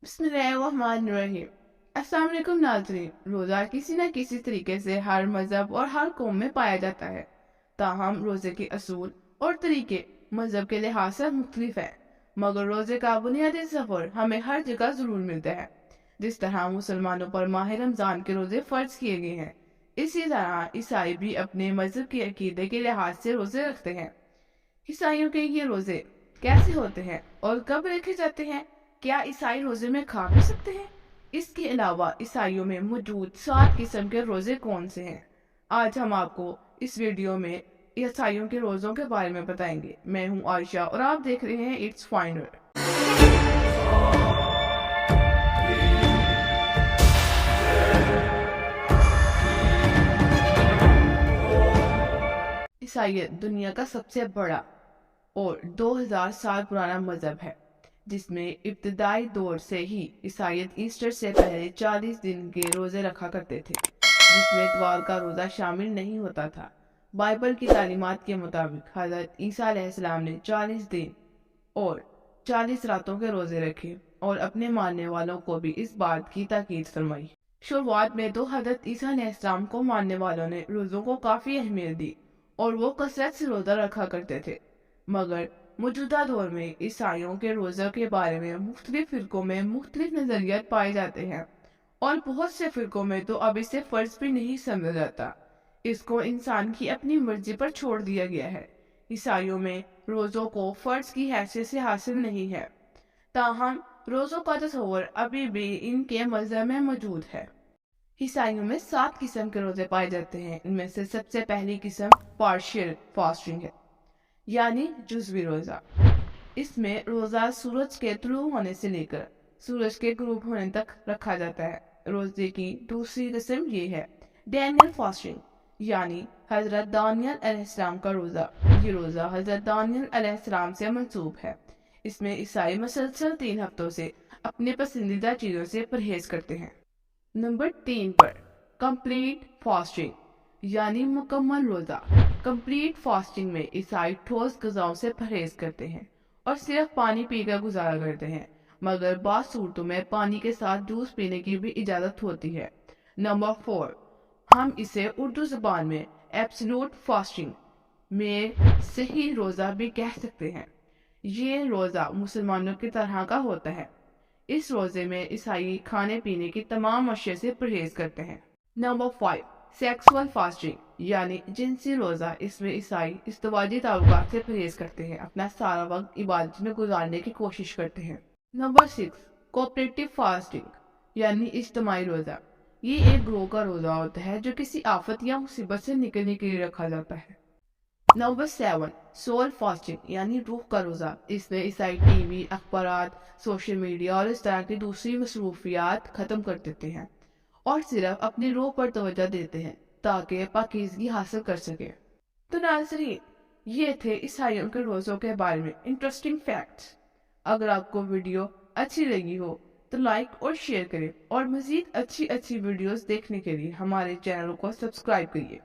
बिस्मिल्लाहिर्रहमानिर्रहीम। अस्सलाम वालेकुम नाज़रीन। रोज़ा किसी न किसी तरीके से हर मज़हब और हर कौम में पाया जाता है। ताहम रोज़े के असूल और तरीके मज़हब के लिहाज से मुख्तलिफ हैं, मगर रोज़े का बुनियादी सफ़र हमें हर जगह ज़रूर मिलता है। जिस तरह मुसलमानों पर माह रमज़ान के रोज़े फ़र्ज किए गए हैं, इसी तरह ईसाई भी अपने मज़हब के अकीदे के लिहाज से रोज़े रखते हैं। ईसाइयों के ये रोजे कैसे होते हैं और कब रखे जाते हैं? क्या ईसाई रोजे में खा भी सकते हैं? इसके अलावा ईसाइयों में मौजूद 7 किस्म के रोजे कौन से हैं? आज हम आपको इस वीडियो में ईसाइयों के रोजों के बारे में बताएंगे। मैं हूं आयशा और आप देख रहे हैं इट्स फाइनल। ईसाइयत दुनिया का सबसे बड़ा और 2000 साल पुराना मजहब है, जिसमें इब्तदाई दौर से ही ईसाइयत ईस्टर से पहले 40 दिन के रोजे रखा करते थे, जिसमें इतवार का रोजा शामिल नहीं होता था। बाइबल की तालीमात के मुताबिक हजरत ईसा अलैहिस्सलाम ने 40 दिन और 40 रातों के रोजे रखे और अपने मानने वालों को भी इस बात की ताकीद फरमाई। शुरुआत में तो हजरत ईसा अलैहिस्सलाम को मानने वालों ने रोजों को काफी अहमियत दी और वो कसरत से रोजा रखा करते थे, मगर मौजूदा दौर में ईसाइयों के रोज़ा के बारे में मुख्तलिफ फ़िरकों में मुख्तलिफ नज़रियात पाए जाते हैं और बहुत से फ़िरकों में तो अब इसे फ़र्ज भी नहीं समझा जाता। इसको इंसान की अपनी मर्जी पर छोड़ दिया गया है। ईसाइयों में रोज़ों को फ़र्ज की हैसियत से हासिल नहीं है, ताहम रोज़ों का तस्वर अभी भी इनके मज़हब में मौजूद है। ईसाइयों में 7 किस्म के रोज़े पाए जाते हैं। इनमें से सबसे पहली किस्म पार्शियल फास्टिंग है, यानी जुज़वी रोज़ा। इसमें रोज़ा सूरज के तुलू होने से लेकर सूरज के गुरूब होने तक रखा जाता है। रोज़े की दूसरी किस्म ये है डैनियल फास्टिंग, यानी हज़रत दानियल अलैहिस्सलाम का रोज़ा। ये रोज़ा हज़रत दानियल अलैहिस्सलाम से मंसूब है। इसमें ईसाई मुसलसल 3 हफ्तों से अपने पसंदीदा चीज़ों से परहेज करते हैं। नंबर 3 पर कंप्लीट फास्टिंग, यानी मुकम्मल रोज़ा। कंप्लीट फास्टिंग में ईसाई ठोस ग़िज़ाओं से परहेज करते हैं और सिर्फ पानी पीकर गुजारा करते हैं, मगर बाज़ सूरतों में पानी के साथ जूस पीने की भी इजाज़त होती है। नंबर 4, हम इसे उर्दू ज़बान में एब्सोल्यूट फास्टिंग में सही रोज़ा भी कह सकते हैं। ये रोज़ा मुसलमानों की तरह का होता है। इस रोज़े में ईसाई खाने पीने की तमाम अशिया से परहेज करते हैं। नंबर 5, सेक्सुअल फास्टिंग, यानी जिनसी रोज़ा। इसमें ईसाई इज़्दिवाजी ताल्लुकात से परहेज करते हैं, अपना सारा वक्त इबादत में गुजारने की कोशिश करते हैं। नंबर 6, कोऑपरेटिव फास्टिंग, यानी इज्तिमाई रोज़ा। ये एक ग्रोह का रोज़ा होता है जो किसी आफत या मुसीबत से निकलने के लिए रखा जाता है। नंबर 7, सोल फास्टिंग, यानी रूह का रोज़ा। इसमें ईसाई टीवी, अखबारात, सोशल मीडिया और इस तरह की दूसरी मसरूफियात ख़त्म कर देते हैं और सिर्फ अपनी रूह पर तवज्जो देते हैं ताकि पाकीज़गी हासिल कर सके। तो नाज़रीन, ये थे ईसाइयों के रोज़ों के बारे में इंटरेस्टिंग फैक्ट्स। अगर आपको वीडियो अच्छी लगी हो तो लाइक और शेयर करें और मज़ीद अच्छी अच्छी वीडियोस देखने के लिए हमारे चैनल को सब्सक्राइब करिए।